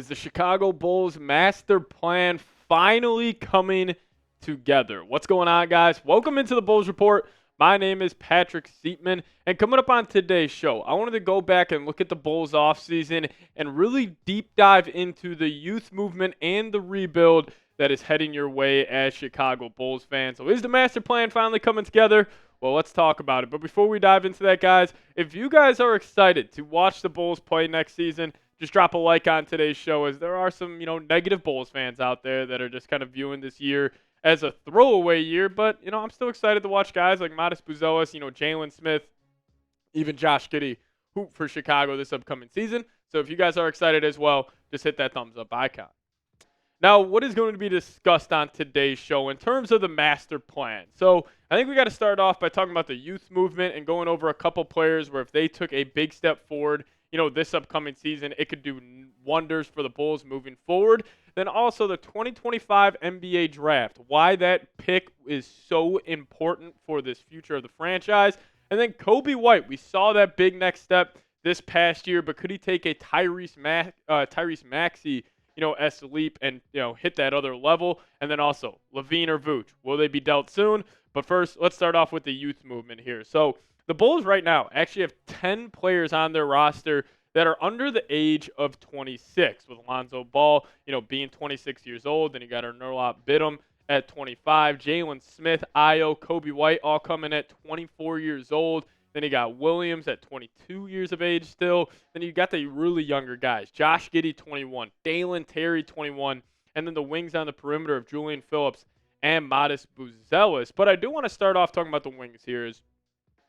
Is the Chicago Bulls master plan finally coming together? What's going on, guys? Welcome into the Bulls Report. My name is Patrick Siepman, and coming up on today's show, I wanted to go back and look at the Bulls offseason and really deep dive into the youth movement and the rebuild that is heading your way as Chicago Bulls fans. So is the master plan finally coming together? Well, let's talk about it. But before we dive into that, guys, if you guys are excited to watch the Bulls play next season, just drop a like on today's show, as there are some, negative Bulls fans out there that are just kind of viewing this year as a throwaway year. But, I'm still excited to watch guys like Matas Buzelis, Jalen Smith, even Josh Giddey hoop for Chicago this upcoming season. So if you guys are excited as well, just hit that thumbs up icon. Now, what is going to be discussed on today's show in terms of the master plan? So I think we got to start off by talking about the youth movement and going over a couple players where if they took a big step forward, this upcoming season, it could do wonders for the Bulls moving forward. Then also the 2025 NBA Draft, why that pick is so important for this future of the franchise. And then Coby White, we saw that big next step this past year, but could he take a Tyrese Maxey, leap and, hit that other level? And then also Levine or Vooch, will they be dealt soon? But first, let's start off with the youth movement here. So the Bulls right now actually have 10 players on their roster that are under the age of 26, with Lonzo Ball, being 26 years old. Then you got Nurulop Biddum at 25, Jalen Smith, Ayo, Coby White all coming at 24 years old. Then you got Williams at 22 years of age still. Then you got the really younger guys, Josh Giddey, 21, Dalen Terry, 21, and then the wings on the perimeter of Julian Phillips and Matas Buzelis. But I do want to start off talking about the wings here.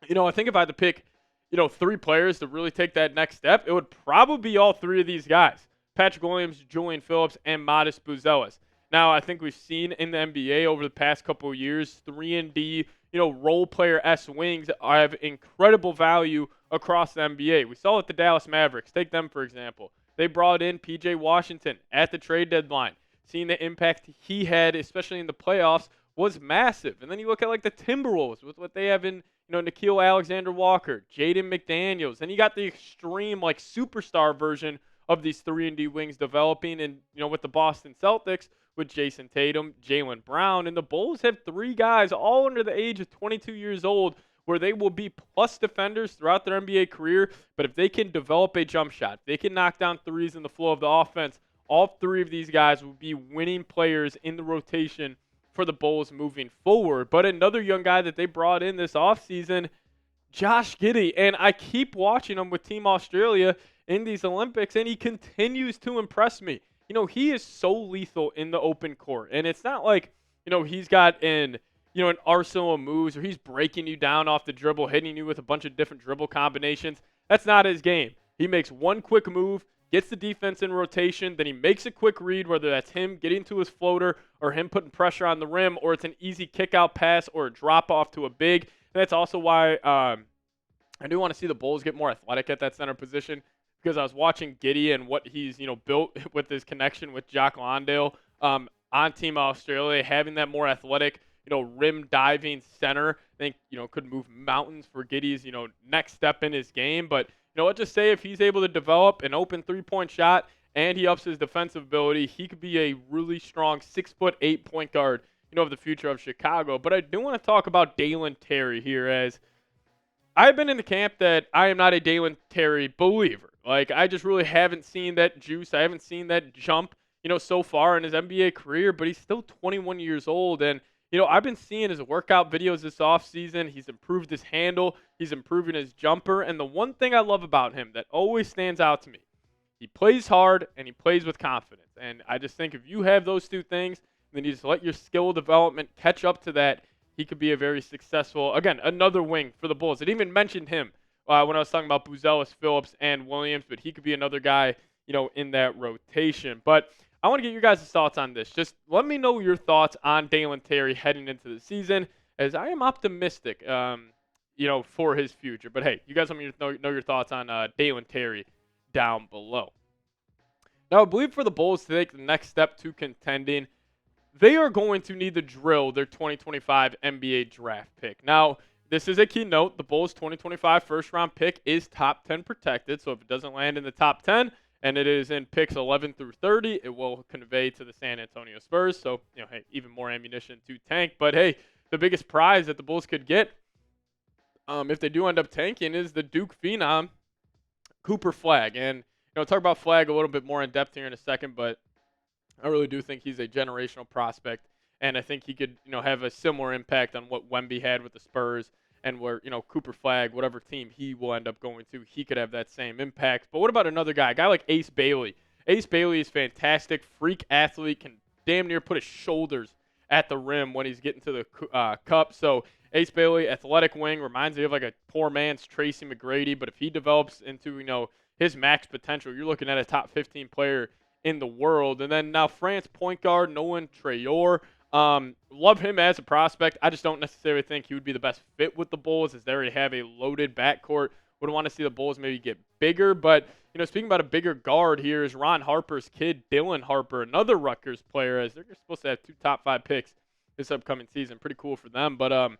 I think if I had to pick, 3 players to really take that next step, it would probably be all 3 of these guys: Patrick Williams, Julian Phillips, and Matas Buzelis. Now, I think we've seen in the NBA over the past couple of years, 3-and-D, role player S wings have incredible value across the NBA. We saw it with the Dallas Mavericks. Take them, for example. They brought in P.J. Washington at the trade deadline. Seeing the impact he had, especially in the playoffs, was massive. And then you look at like the Timberwolves with what they have in, Nickeil Alexander-Walker, Jaden McDaniels. And you got the extreme, superstar version of these 3-and-D wings developing. And, with the Boston Celtics, with Jason Tatum, Jaylen Brown. And the Bulls have 3 guys all under the age of 22 years old where they will be plus defenders throughout their NBA career. But if they can develop a jump shot, they can knock down threes in the flow of the offense, all 3 of these guys will be winning players in the rotation for the Bulls moving forward. But another young guy that they brought in this offseason, Josh Giddey. And I keep watching him with Team Australia in these Olympics, and he continues to impress me. He is so lethal in the open court. And it's not like, he's got an arsenal of moves or he's breaking you down off the dribble, hitting you with a bunch of different dribble combinations. That's not his game. He makes one quick move, gets the defense in rotation, then he makes a quick read, whether that's him getting to his floater or him putting pressure on the rim, or it's an easy kick-out pass or a drop-off to a big. And that's also why I do want to see the Bulls get more athletic at that center position, because I was watching Giddey and what he's, built with his connection with Jock Landale on Team Australia, having that more athletic, rim diving center. I think, could move mountains for Giddey's, next step in his game. But, let's just say if he's able to develop an open three-point shot and he ups his defensive ability, he could be a really strong 6'8" point guard, of the future of Chicago. But I do want to talk about Dalen Terry here, as I've been in the camp that I am not a Dalen Terry believer. I just really haven't seen that juice. I haven't seen that jump, so far in his NBA career, but he's still 21 years old. And, I've been seeing his workout videos this offseason. He's improved his handle. He's improving his jumper. And the one thing I love about him that always stands out to me, he plays hard and he plays with confidence. And I just think if you have those 2 things, then you just let your skill development catch up to that, he could be a very successful, again, another wing for the Bulls. I didn't even mention him when I was talking about Buzelis, Phillips, and Williams, but he could be another guy, in that rotation. But I want to get your guys' thoughts on this. Just let me know your thoughts on Dalen Terry heading into the season, as I am optimistic, for his future. But hey, you guys want me to know your thoughts on Dalen Terry down below. Now, I believe for the Bulls to take the next step to contending, they are going to need to drill their 2025 NBA draft pick. Now, this is a key note. The Bulls' 2025 first-round pick is top 10 protected, so if it doesn't land in the top 10, and it is in picks 11 through 30. It will convey to the San Antonio Spurs, so hey, even more ammunition to tank. But hey, the biggest prize that the Bulls could get, if they do end up tanking, is the Duke phenom Cooper Flagg. And talk about Flagg a little bit more in depth here in a second, but I really do think he's a generational prospect, and I think he could have a similar impact on what Wemby had with the Spurs, and where Cooper Flagg, whatever team he will end up going to, he could have that same impact. But what about another guy, a guy like Ace Bailey? Ace Bailey is fantastic, freak athlete, can damn near put his shoulders at the rim when he's getting to the cup. So Ace Bailey, athletic wing, reminds me of like a poor man's Tracy McGrady, but if he develops into his max potential, you're looking at a top 15 player in the world. And then now France point guard Nolan Traore. Love him as a prospect. I just don't necessarily think he would be the best fit with the Bulls, as they already have a loaded backcourt. Would want to see the Bulls maybe get bigger. But, speaking about a bigger guard here is Ron Harper's kid, Dylan Harper, another Rutgers player, as they're supposed to have 2 top 5 picks this upcoming season. Pretty cool for them. But,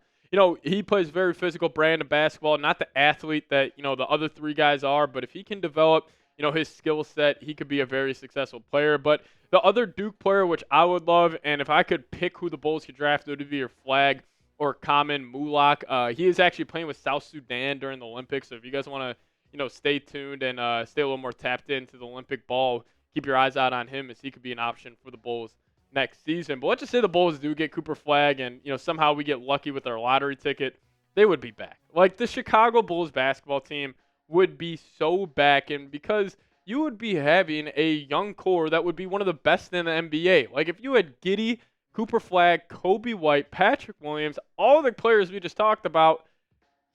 he plays very physical brand of basketball, not the athlete that, the other 3 guys are. But if he can develop, his skill set, he could be a very successful player. But the other Duke player, which I would love, and if I could pick who the Bulls could draft, it would be either Flagg or Kamen Mulak. He is actually playing with South Sudan during the Olympics. So if you guys want to, stay tuned and stay a little more tapped into the Olympic ball, keep your eyes out on him, as he could be an option for the Bulls next season. But let's just say the Bulls do get Cooper Flagg, and somehow we get lucky with our lottery ticket, they would be back. Like, the Chicago Bulls basketball team would be so back, and because you would be having a young core that would be one of the best in the NBA. Like, if you had Giddey, Cooper Flagg, Kobe White, Patrick Williams, all the players we just talked about,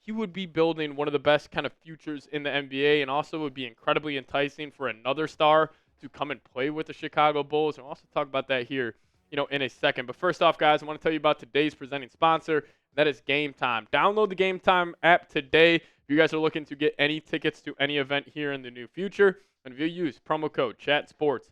he would be building one of the best kind of futures in the NBA, and also would be incredibly enticing for another star to come and play with the Chicago Bulls. And we'll also talk about that here, in a second. But first off, guys, I want to tell you about today's presenting sponsor. That is Game Time. Download the Game Time app today if you guys are looking to get any tickets to any event here in the near future. And if you use promo code ChatSports,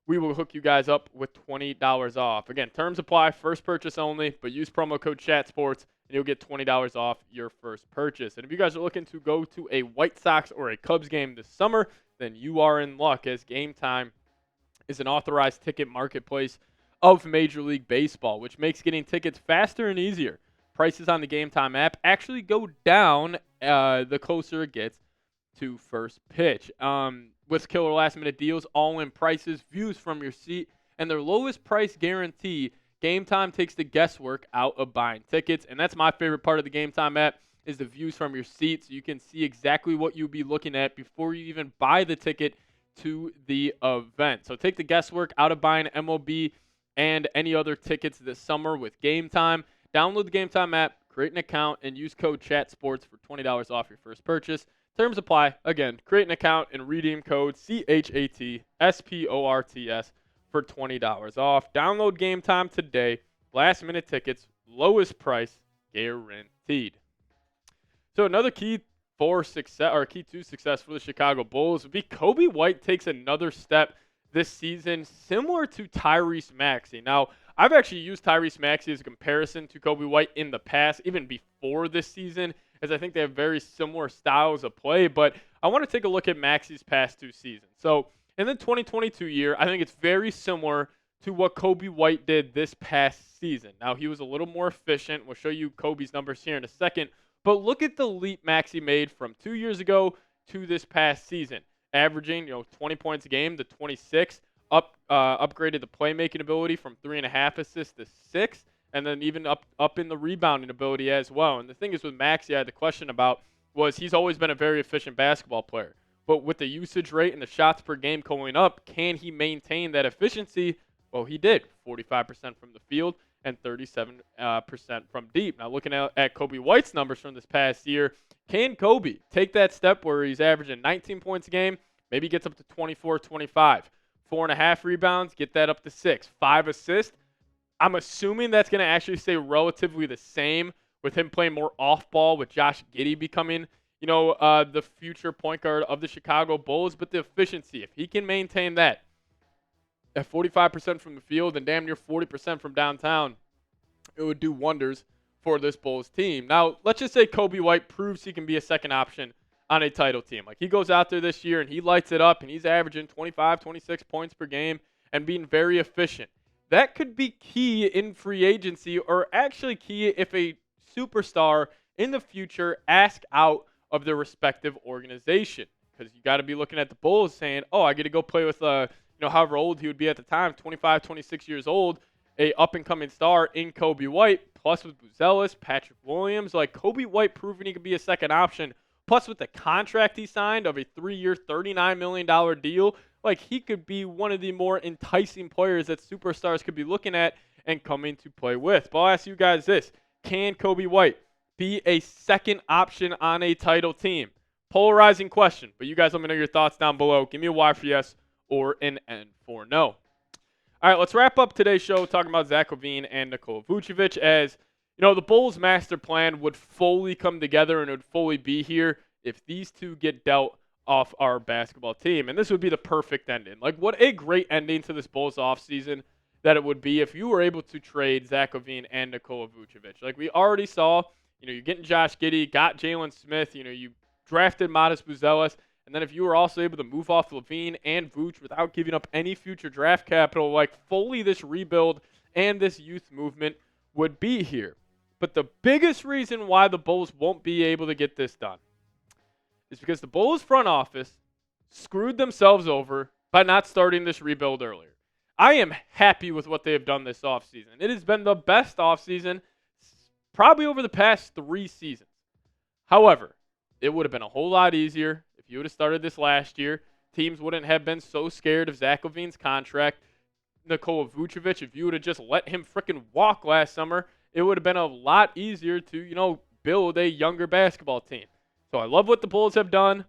we will hook you guys up with $20 off. Again, terms apply, first purchase only, but use promo code ChatSports and you'll get $20 off your first purchase. And if you guys are looking to go to a White Sox or a Cubs game this summer, then you are in luck, as Game Time is an authorized ticket marketplace of Major League Baseball, which makes getting tickets faster and easier. Prices on the Game Time app actually go down the closer it gets to first pitch. With killer last-minute deals, all-in prices, views from your seat, and their lowest price guarantee, Game Time takes the guesswork out of buying tickets. And that's my favorite part of the Game Time app, is the views from your seat, so you can see exactly what you'll be looking at before you even buy the ticket to the event. So take the guesswork out of buying MLB and any other tickets this summer with Game Time. Download the Game Time app, create an account, and use code ChatSports for $20 off your first purchase. Terms apply. Again, create an account and redeem code CHATSPORTS for $20 off. Download Game Time today. Last minute tickets, lowest price guaranteed. So another key for success, or key to success for the Chicago Bulls, would be Kobe White takes another step this season, similar to Tyrese Maxey. Now, I've actually used Tyrese Maxey as a comparison to Kobe White in the past, even before this season, as I think they have very similar styles of play. But I want to take a look at Maxey's past 2 seasons. So in the 2022 year, I think it's very similar to what Kobe White did this past season. Now, he was a little more efficient. We'll show you Kobe's numbers here in a second. But look at the leap Maxey made from 2 years ago to this past season, averaging 20 points a game to 26, upgraded the playmaking ability from 3.5 assists to 6, and then even up in the rebounding ability as well. And the thing is with Maxey, I had the question about, was he's always been a very efficient basketball player. But with the usage rate and the shots per game going up, can he maintain that efficiency? Well, he did. 45% from the field and 37% from deep. Now, looking at Kobe White's numbers from this past year, can Kobe take that step where he's averaging 19 points a game, maybe gets up to 24, 25, 4.5 rebounds, get that up to 6, 5 assists? I'm assuming that's going to actually stay relatively the same with him playing more off-ball, with Josh Giddey becoming, the future point guard of the Chicago Bulls. But the efficiency, if he can maintain that at 45% from the field and damn near 40% from downtown, it would do wonders for this Bulls team. Now, let's just say Kobe White proves he can be a second option on a title team. Like, he goes out there this year and he lights it up and he's averaging 25, 26 points per game and being very efficient. That could be key in free agency, or actually key if a superstar in the future asks out of their respective organization. Because you got to be looking at the Bulls saying, oh, I get to go play with, however old he would be at the time, 25, 26 years old, a up-and-coming star in Kobe White, plus with Buzelis, Patrick Williams. Like, Kobe White proving he could be a second option, plus with the contract he signed of a 3-year, $39 million deal, like, he could be one of the more enticing players that superstars could be looking at and coming to play with. But I'll ask you guys this. Can Kobe White be a second option on a title team? Polarizing question, but you guys let me know your thoughts down below. Give me a Y for yes or an N for no. All right, let's wrap up today's show talking about Zach LaVine and Nikola Vucevic. As the Bulls' master plan would fully come together and it would fully be here if these two get dealt off our basketball team. And this would be the perfect ending. Like, what a great ending to this Bulls offseason that it would be if you were able to trade Zach LaVine and Nikola Vucevic. Like, we already saw, you're getting Josh Giddey, got Jalen Smith, you drafted Matas Buzelis, and then if you were also able to move off LaVine and Vooch without giving up any future draft capital, like, fully this rebuild and this youth movement would be here. But the biggest reason why the Bulls won't be able to get this done is because the Bulls front office screwed themselves over by not starting this rebuild earlier. I am happy with what they have done this offseason. It has been the best offseason probably over the past 3 seasons. However, it would have been a whole lot easier if you would have started this last year. Teams wouldn't have been so scared of Zach LaVine's contract. Nikola Vucevic, if you would have just let him frickin' walk last summer, it would have been a lot easier to, build a younger basketball team. So I love what the Bulls have done,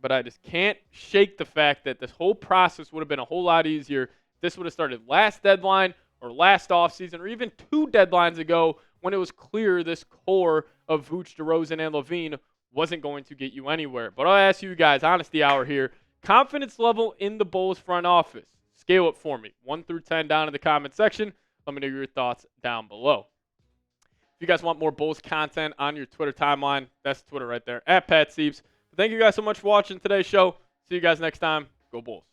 but I just can't shake the fact that this whole process would have been a whole lot easier if this would have started last deadline or last offseason or even 2 deadlines ago when it was clear this core of Vooch, DeRozan, and LaVine wasn't going to get you anywhere. But I'll ask you guys, honesty hour here, confidence level in the Bulls front office. Scale it for me, 1 through 10 down in the comment section. Let me know your thoughts down below. If you guys want more Bulls content on your Twitter timeline, that's Twitter right there, @PatSieps. Thank you guys so much for watching today's show. See you guys next time. Go Bulls.